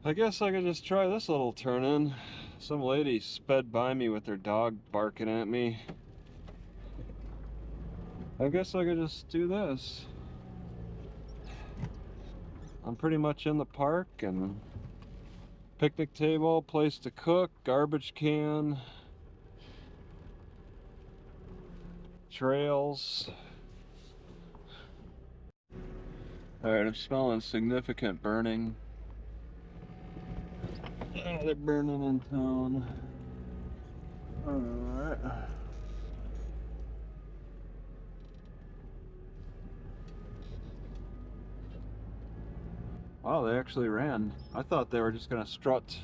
I guess I could just try this little turn in. Some lady sped by me with her dog barking at me. I guess I could just do this. I'm pretty much in the park, and picnic table, place to cook, garbage can, trails. Alright, I'm smelling significant burning. Oh, they're burning in town. Alright. Wow, they actually ran. I thought they were just gonna strut.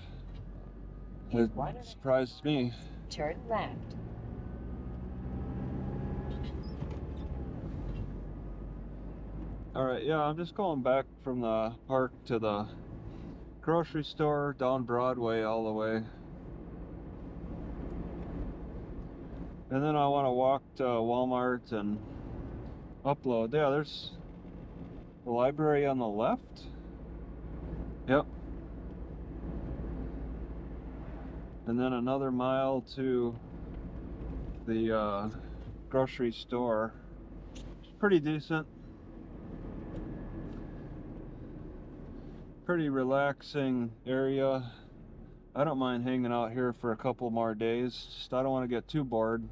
It surprised me. Turn left. Alright, yeah, I'm just going back from the park to the grocery store down Broadway all the way. And then I want to walk to Walmart and upload. Yeah, there's the library on the left. Yep. And then another mile to the grocery store. It's pretty decent. Pretty relaxing area. I don't mind hanging out here for a couple more days. Just I don't want to get too bored.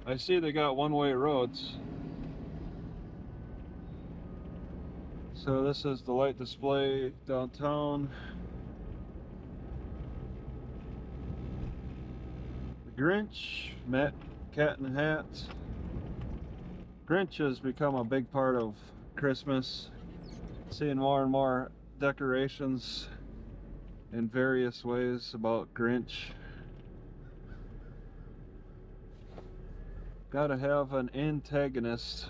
I see they got one-way roads. So this is the light display downtown. The Grinch, Matt, Cat in the Hat. Grinch has become a big part of Christmas. Seeing more and more decorations in various ways about Grinch. Gotta have an antagonist.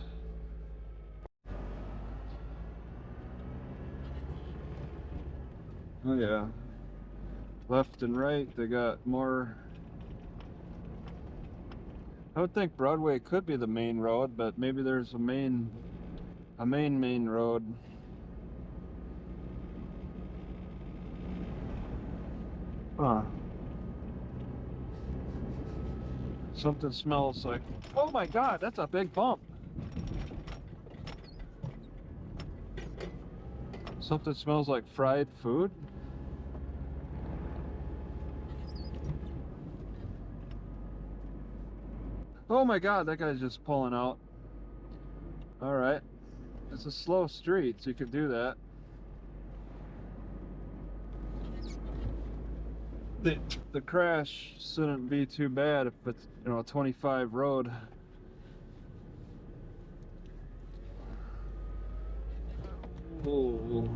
Oh yeah. Left and right, they got more. I would think Broadway could be the main road, but maybe there's a main road. Huh. Something smells like, oh my God, that's a big bump. Something smells like fried food. Oh my God, that guy's just pulling out. All right. It's a slow street, so you could do that. The crash shouldn't be too bad if it's, you know, a 25 road. Oh.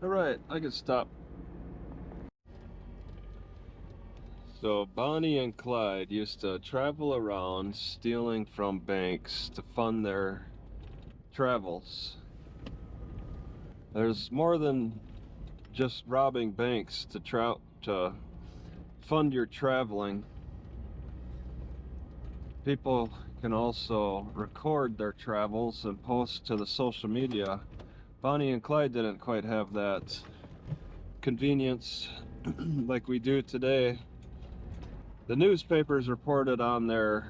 All right, I can stop. So Bonnie and Clyde used to travel around stealing from banks to fund their travels. There's more than just robbing banks to fund your traveling. People can also record their travels and post to the social media. Bonnie and Clyde didn't quite have that convenience like we do today. The newspapers reported on their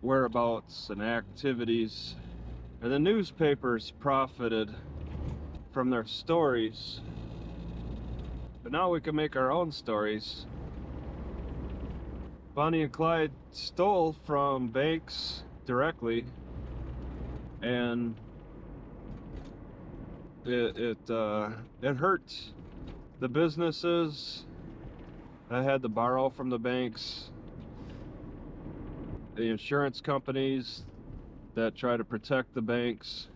whereabouts and activities, and the newspapers profited from their stories. But now we can make our own stories. Bonnie and Clyde stole from banks directly, and it hurt the businesses that had to borrow from the banks, the insurance companies that try to protect the banks.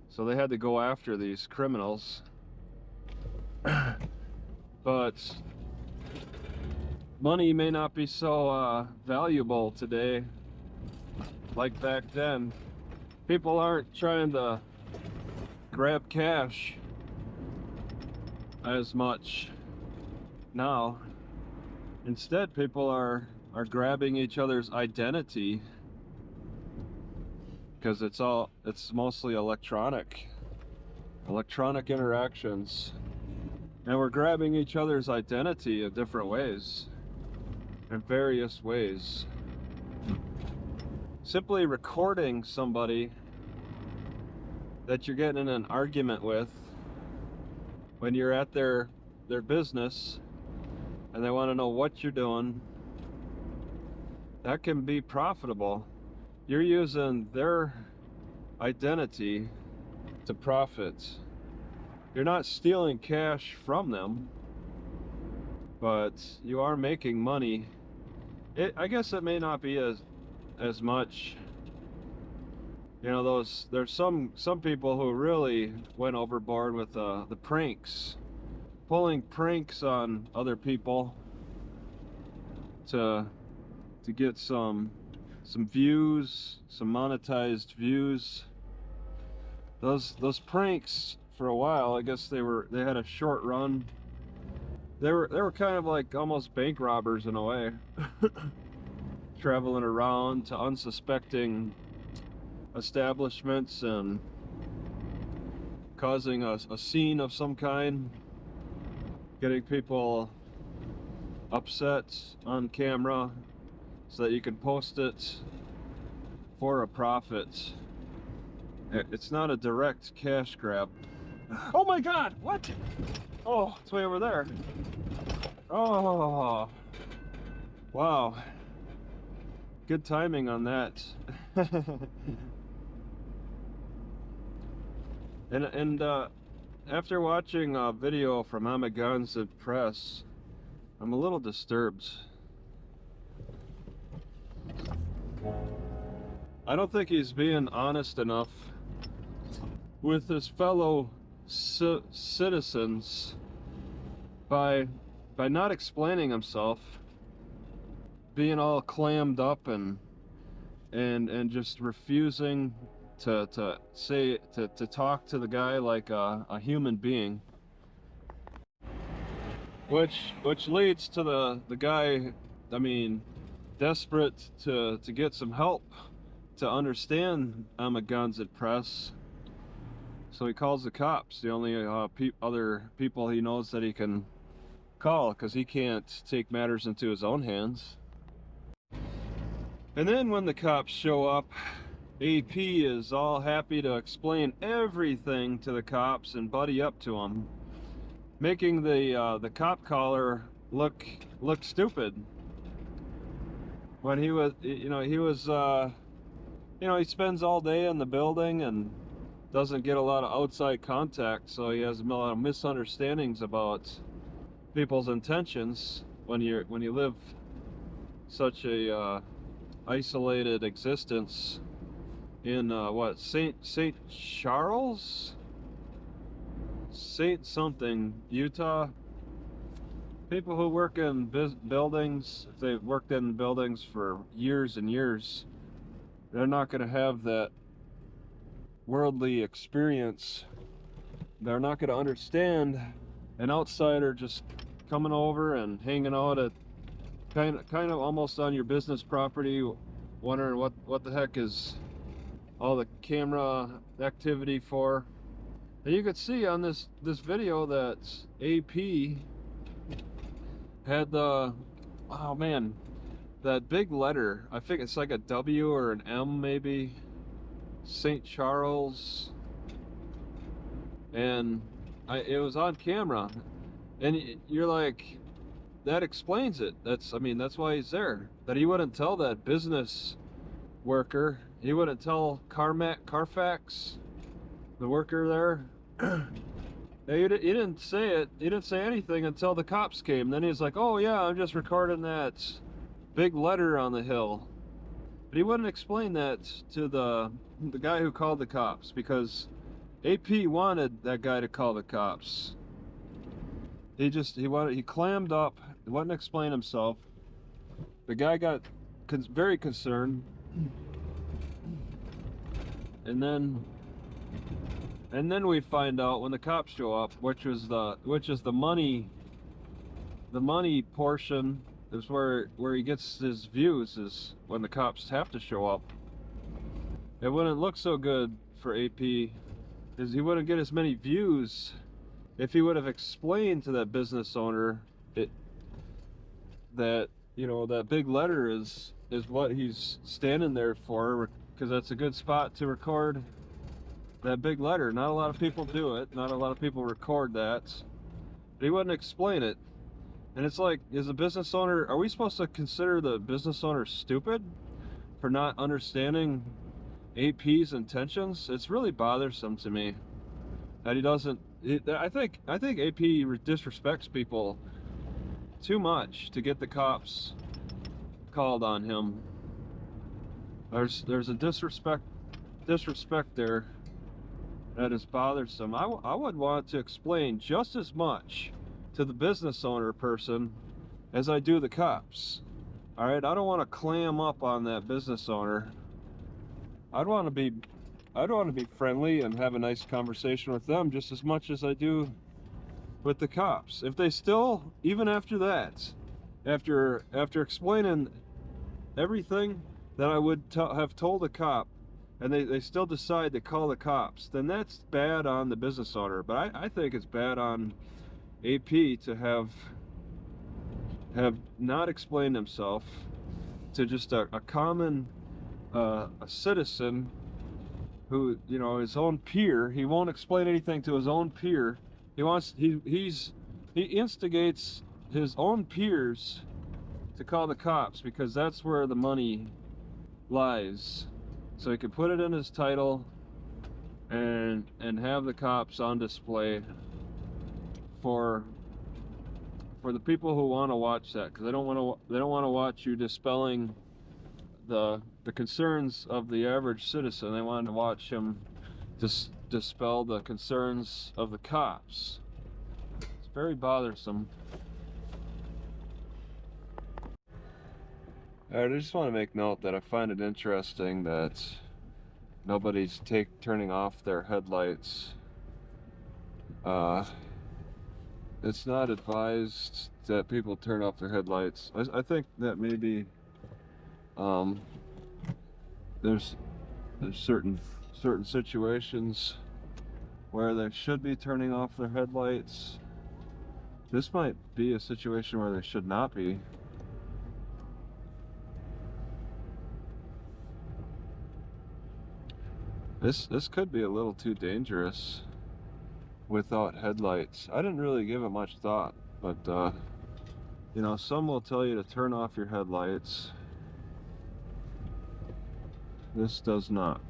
So they had to go after these criminals. But money may not be so valuable today like back then. People aren't trying to grab cash as much now. Instead, people are grabbing each other's identity, because it's mostly electronic interactions, and we're grabbing each other's identity in different ways, in various ways. Simply recording somebody that you're getting in an argument with when you're at their business and they want to know what you're doing, that can be profitable. You're using their identity to profit. You're not stealing cash from them, but you are making money. I guess it may not be as much. You know, there's some people who really went overboard with the pranks, pulling pranks on other people to get some views, some monetized views. Those pranks, for a while, I guess they had a short run. They were kind of like almost bank robbers in a way. Traveling around to unsuspecting establishments and causing a scene of some kind, getting people upset on camera so that you can post it for a profit. It's not a direct cash grab. Oh my God, what? Oh, it's way over there. Oh, wow. Good timing on that. And after watching a video from Amazon Press, I'm a little disturbed. I don't think he's being honest enough with his fellow citizens by not explaining himself, being all clammed up and just refusing to talk to the guy like a human being, which leads to the guy, I mean, desperate to get some help to understand Amazon Press. So he calls the cops, the only other people he knows that he can call, because he can't take matters into his own hands. And then when the cops show up, AP is all happy to explain everything to the cops and buddy up to them, making the cop caller look stupid. When he was, he spends all day in the building and doesn't get a lot of outside contact, so he has a lot of misunderstandings about people's intentions when you live such a isolated existence in what, St. Charles, St. something, Utah. People who work in buildings, if they've worked in buildings for years and years, they're not going to have that worldly experience. They're not going to understand an outsider just coming over and hanging out at kind of almost on your business property, wondering what the heck is all the camera activity for. And you could see on this video that AP had the, oh man, that big letter, I think it's like a W or an M maybe, St. Charles, and it was on camera, and you're like, that explains it. That's why he's there. That he wouldn't tell that business worker, he wouldn't tell Carfax, the worker there. He didn't say it. He didn't say anything until the cops came. Then he's like, oh yeah, I'm just recording that big letter on the hill. But he wouldn't explain that to the guy who called the cops, because AP wanted that guy to call the cops. he clammed up, wouldn't explain himself. The guy got very concerned, and then we find out when the cops show up, which is the money portion is where he gets his views, is when the cops have to show up. It wouldn't look so good for AP, because he wouldn't get as many views if he would have explained to that business owner that, you know, that big letter is what he's standing there for, because that's a good spot to record that big letter. Not a lot of people do it. Not a lot of people record that. But he wouldn't explain it. And it's like, is a business owner, are we supposed to consider the business owner stupid for not understanding AP's intentions? It's really bothersome to me that he doesn't. I think AP disrespects people too much to get the cops called on him. There's a disrespect there that is bothersome. I would want to explain just as much to the business owner person as I do the cops. All right, I don't want to clam up on that business owner. I'd want to be friendly and have a nice conversation with them just as much as I do with the cops. If they still, even after that, after explaining everything that I would have told the cop, and they still decide to call the cops, then that's bad on the business owner. But I think it's bad on AP to have not explained himself to just a common a citizen who, you know, his own peer. He won't explain anything to his own peer. He instigates his own peers to call the cops because that's where the money lies. So he can put it in his title and have the cops on display for the people who want to watch that, because they don't want to watch you dispelling the concerns of the average citizen. They want to watch him dispel the concerns of the cops. It's very bothersome. Alright, I just want to make note that I find it interesting that nobody's turning off their headlights. It's not advised that people turn off their headlights. I think that maybe there's certain situations where they should be turning off their headlights. This might be a situation where they should not be. This could be a little too dangerous without headlights. I didn't really give it much thought, but you know, some will tell you to turn off your headlights. This does not.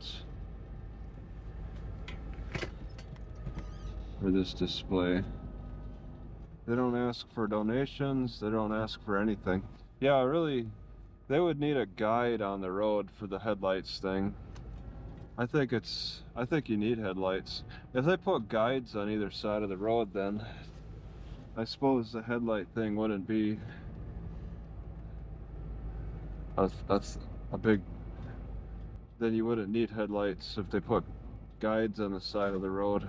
For this display. They don't ask for donations, they don't ask for anything. Yeah, really, they would need a guide on the road for the headlights thing. I think you need headlights. If they put guides on either side of the road, then I suppose the headlight thing wouldn't be a big. Then you wouldn't need headlights if they put guides on the side of the road.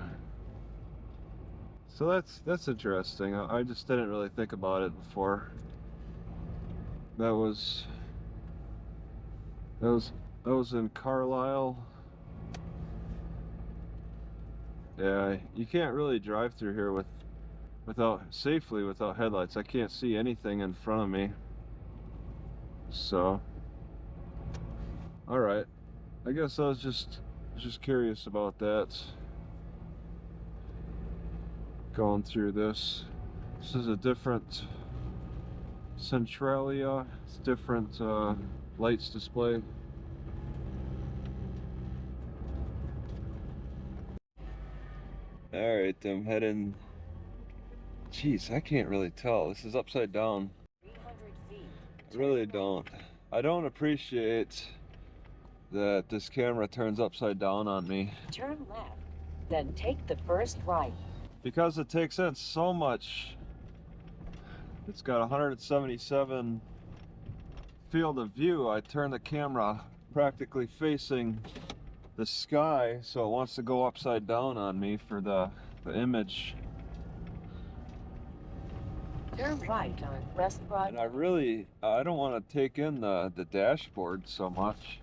So that's interesting. I just didn't really think about it before. That was in Carlisle. Yeah, you can't really drive through here safely without headlights. I can't see anything in front of me. So, all right. I guess I was just curious about that. Going through this. This is a different Centralia. It's different lights display. Alright, I'm heading. Jeez, I can't really tell. This is upside down. 300 feet. I really don't. I don't appreciate that this camera turns upside down on me. Turn left, then take the first right. Because it takes in so much It's got 177 field of view. I turn the camera practically facing the sky, so it wants to go upside down on me for the image. Turn right on West Broad. And I don't want to take in the dashboard so much.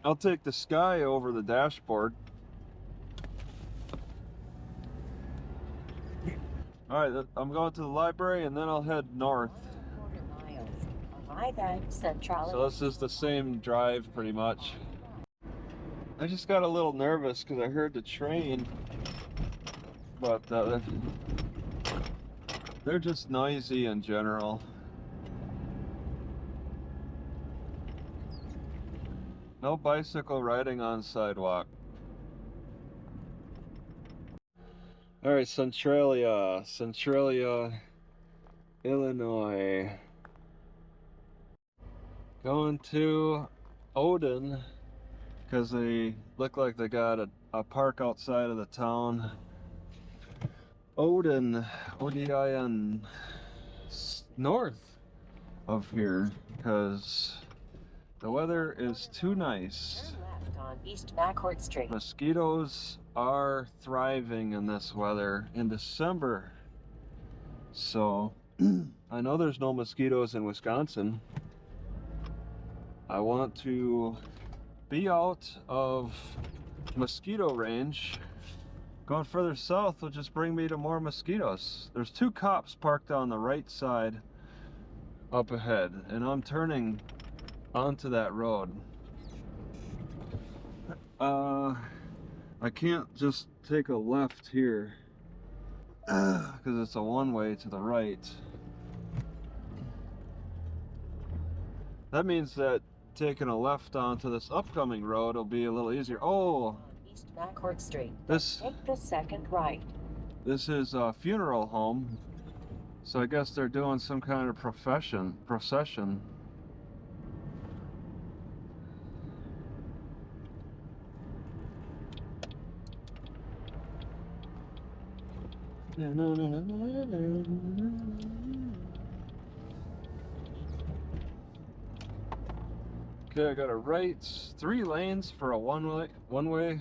I'll take the sky over the dashboard. All right, I'm going to the library and then I'll head north. 1.25 miles. Arrive at Centralia. So this is the same drive pretty much. I just got a little nervous because I heard the train, but they're just noisy in general. No bicycle riding on sidewalk. All right, Centralia, Illinois. Going to Odin because they look like they got a park outside of the town. Odin, O-D-I-N, north of here because the weather is too nice. Turn left on East McCourt Street. Mosquitoes are thriving in this weather in December. So I know there's no mosquitoes in Wisconsin. I want to be out of mosquito range. Going further south will just bring me to more mosquitoes. There's 2 cops parked on the right side up ahead, and I'm turning onto that road. I can't just take a left here because it's a one-way to the right. That means that taking a left onto this upcoming road will be a little easier. Oh, East McCourt Street. this Take the second right. This is a funeral home, so I guess they're doing some kind of procession. Okay, I got a right, 3 lanes for a one way.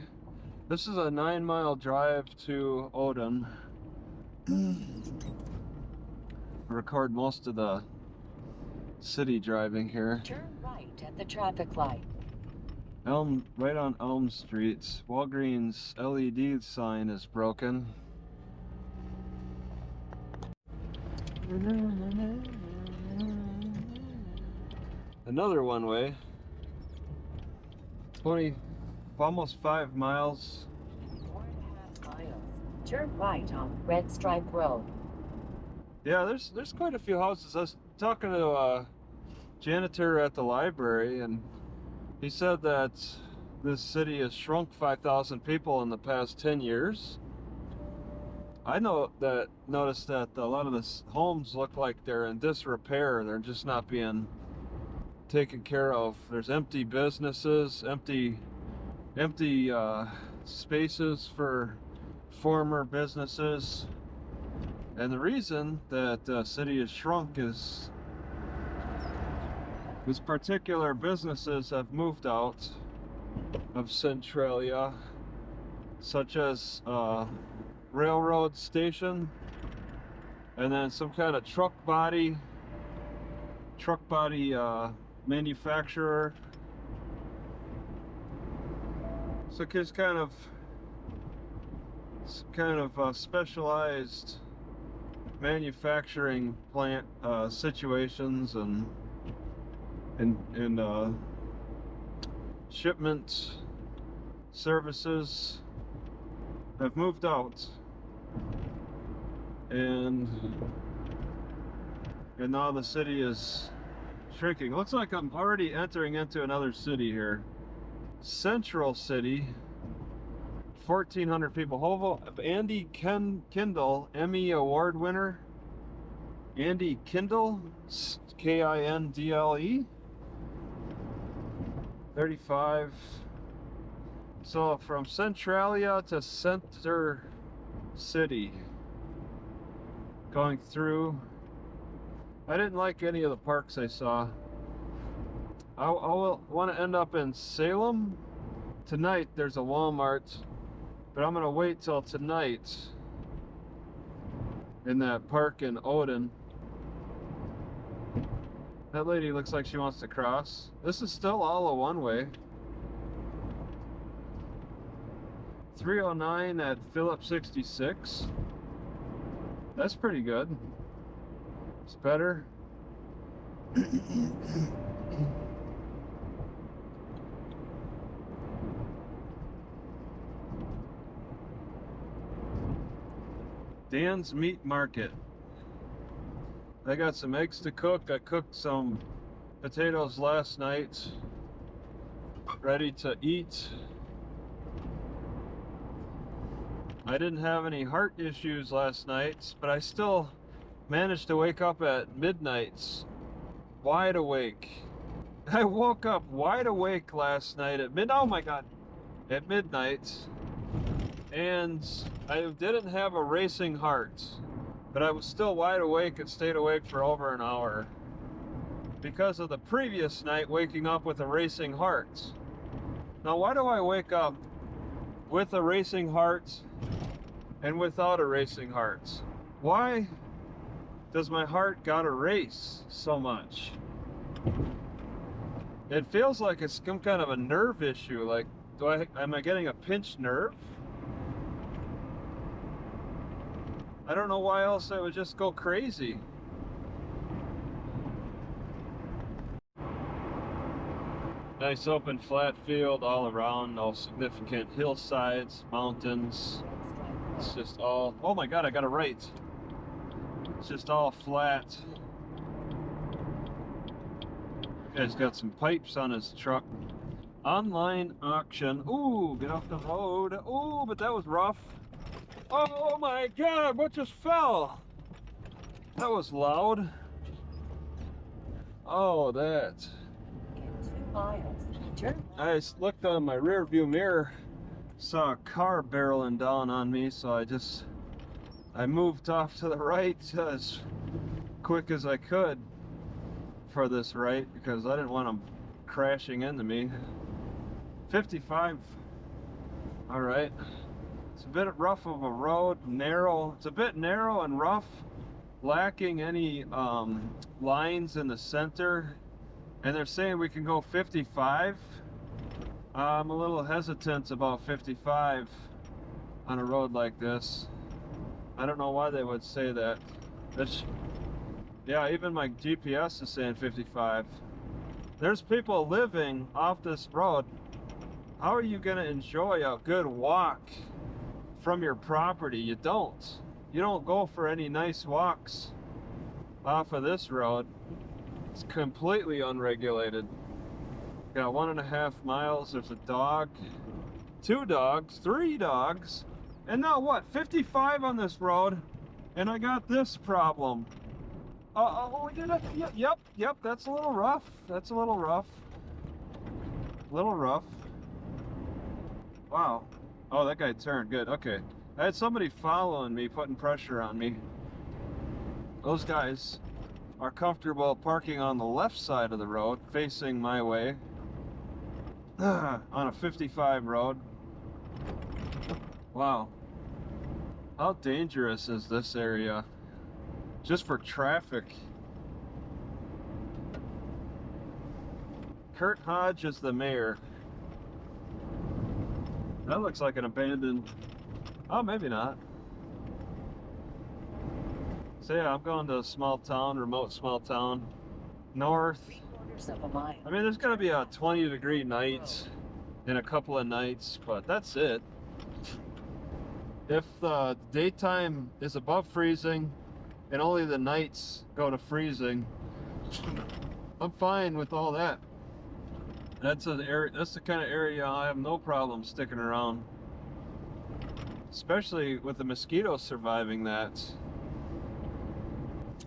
This is a 9-mile drive to Odin. Record most of the city driving here. Turn right at the traffic light. Right on Elm Street. Walgreens LED sign is broken. Another one way. 20, almost 5 miles. 4.5 miles. Turn right on Red Stripe Road. Yeah, there's quite a few houses. I was talking to a janitor at the library, and he said that this city has shrunk 5,000 people in the past 10 years. I noticed that a lot of the homes look like they're in disrepair. They're just not being taken care of. There's empty businesses, empty spaces for former businesses. And the reason that the city has shrunk is these particular businesses have moved out of Centralia, such as railroad station, and then some kind of truck body manufacturer. So it's kind of specialized manufacturing plant situations and shipment services have moved out, and now the city is shrinking. Looks like I'm already entering into another city here. Central City, 1,400 people. Andy Kindle, Emmy Award winner. Andy Kindle, Kindle, 35 So from Centralia to Center City, going through. I didn't like any of the parks I saw. I will want to end up in Salem. Tonight there's a Walmart, but I'm gonna wait till tonight in that park in Odin. That lady looks like she wants to cross. This is still all a one-way. 309 at Phillip 66. That's pretty good. It's better. Dan's Meat Market. I got some eggs to cook. I cooked some potatoes last night. Ready to eat. I didn't have any heart issues last night, but I still managed to wake up at midnight, wide awake. I woke up wide awake last night at oh my god, at midnight, and I didn't have a racing heart, but I was still wide awake and stayed awake for over an hour because of the previous night waking up with a racing heart. Now, why do I wake up with a racing heart and without a racing heart? Why does my heart gotta race so much? It feels like it's some kind of a nerve issue. Like, am I getting a pinched nerve? I don't know why else I would just go crazy. Nice open flat field all around, no significant hillsides, mountains. It's just all, oh my god, I got it right. It's just all flat. Guy's got some pipes on his truck. Online auction. Ooh, get off the road. Ooh, but that was rough. Oh my god, what just fell? That was loud. Oh, that. In 2 miles, turn I just looked on my rear view mirror, saw a car barreling down on me, so I moved off to the right as quick as I could for this right because I didn't want them crashing into me. 55. All right. It's a bit rough of a road, narrow. It's a bit narrow and rough, lacking any lines in the center. And they're saying we can go 55. I'm a little hesitant about 55 on a road like this. I don't know why they would say that. Yeah, even my GPS is saying 55. There's people living off this road. How are you gonna enjoy a good walk from your property? You don't. You don't go for any nice walks off of this road. It's completely unregulated. Got 1.5 miles. There's a dog, 2 dogs, 3 dogs, and now what? 55 on this road, and I got this problem. Oh, we did it. Yep. That's a little rough. That's a little rough. Little rough. Wow. Oh, that guy turned. Good. Okay. I had somebody following me, putting pressure on me. Those guys are comfortable parking on the left side of the road, facing my way, on a 55 road. Wow. How dangerous is this area? Just for traffic. Kurt Hodge is the mayor. That looks like an abandoned... Oh, maybe not. So yeah, I'm going to a small town, remote small town. North. 3/4 of a mile. I mean, there's gonna be a 20-degree night in a couple of nights, but that's it. If the daytime is above freezing and only the nights go to freezing, I'm fine with all that. That's an area. That's the kind of area I have no problem sticking around, especially with the mosquitoes surviving that.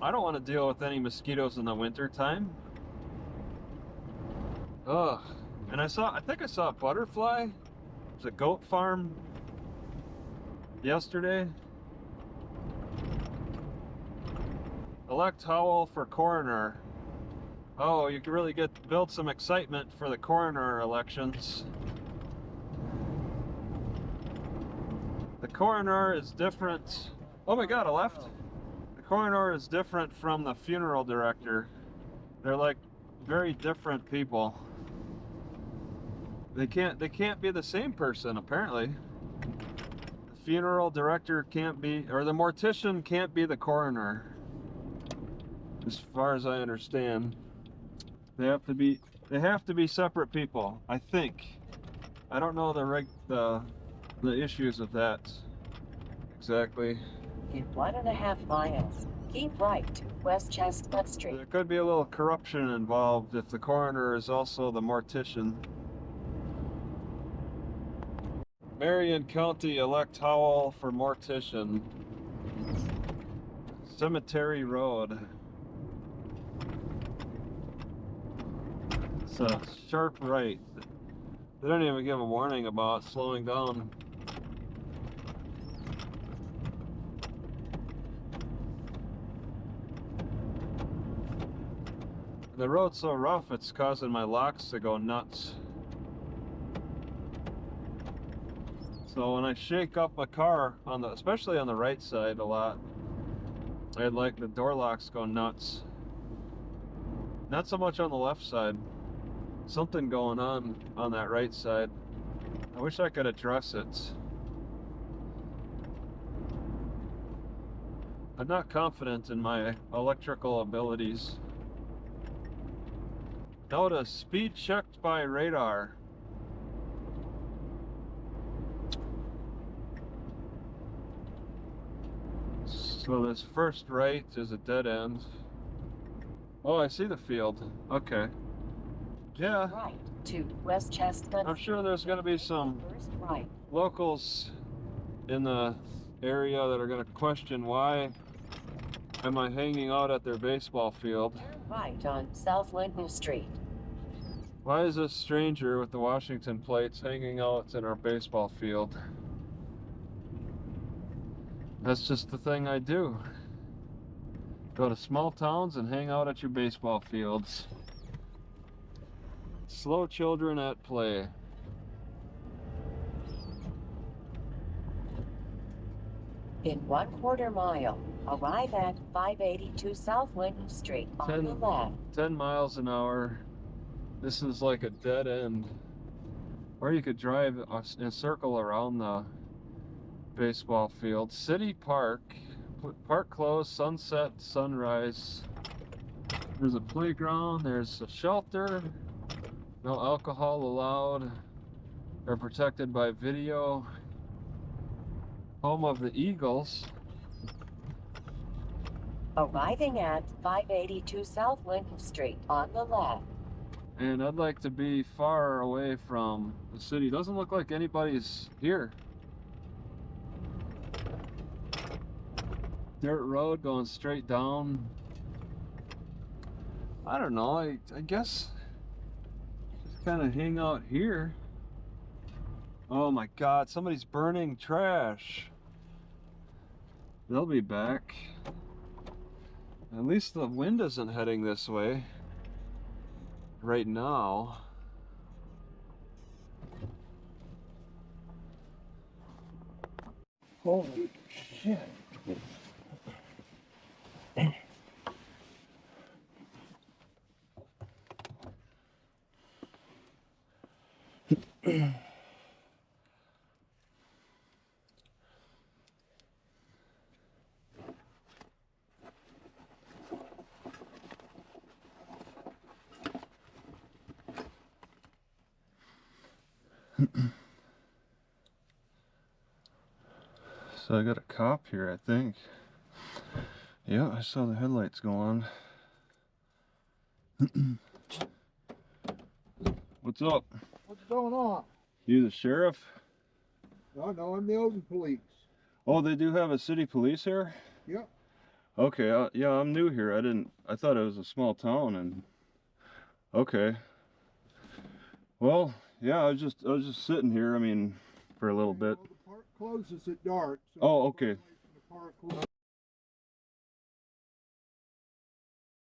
I don't want to deal with any mosquitoes in the winter time. Ugh. And I think I saw a butterfly was a goat farm yesterday. Elect Howell for coroner. Oh, you can really build some excitement for the coroner elections. The coroner is different. Oh my God, I left. The coroner is different from the funeral director. They're like very different people. They can't be the same person apparently. The funeral director can't be, or the mortician can't be the coroner. As far as I understand. They have to be separate people, I think. I don't know the issues of that exactly. In 1.5 miles, keep right to West Chestnut Street. There could be a little corruption involved if the coroner is also the mortician. Marion County elect Howell for mortician. Cemetery Road. It's a sharp right. They don't even give a warning about slowing down. The road's so rough, it's causing my locks to go nuts. So when I shake up a car, especially on the right side a lot, I'd like the door locks go nuts. Not so much on the left side. Something going on that right side. I wish I could address it. I'm not confident in my electrical abilities. Notice speed checked by radar. So this first right is a dead end. Oh, I see the field. Okay. Yeah. Right to West Chestnut. I'm sure there's going to be some First right. locals in the area that are going to question why am I hanging out at their baseball field. Turn right on South Linton Street. Why is this stranger with the Washington plates hanging out in our baseball field? That's just the thing I do. Go to small towns and hang out at your baseball fields. Slow children at play. In 1/4 mile, arrive at 582 South Linton Street on the left. 10 miles an hour. This is like a dead end. Or you could drive and circle around the baseball field. City Park. Park closed, sunset, sunrise. There's a playground, there's a shelter. No alcohol allowed. They're protected by video. Home of the Eagles. Arriving at 582 South Linton Street on the left. And I'd like to be far away from the city. Doesn't look like anybody's here. Dirt road going straight down. I don't know, I guess just kind of hang out here. Oh my God, somebody's burning trash. They'll be back. At least the wind isn't heading this way right now. Holy shit. So I got a cop here, I think. Yeah, I saw the headlights go on. What's up? What's going on? You the sheriff? No, I'm the Oden police. Oh, they do have a city police here? Yep. Okay, yeah, I'm new here. I thought it was a small town and... Okay. Well, Yeah, I was just sitting here. I mean, for a little bit. Well, the park closes at dark. So Oh, okay. the park closes.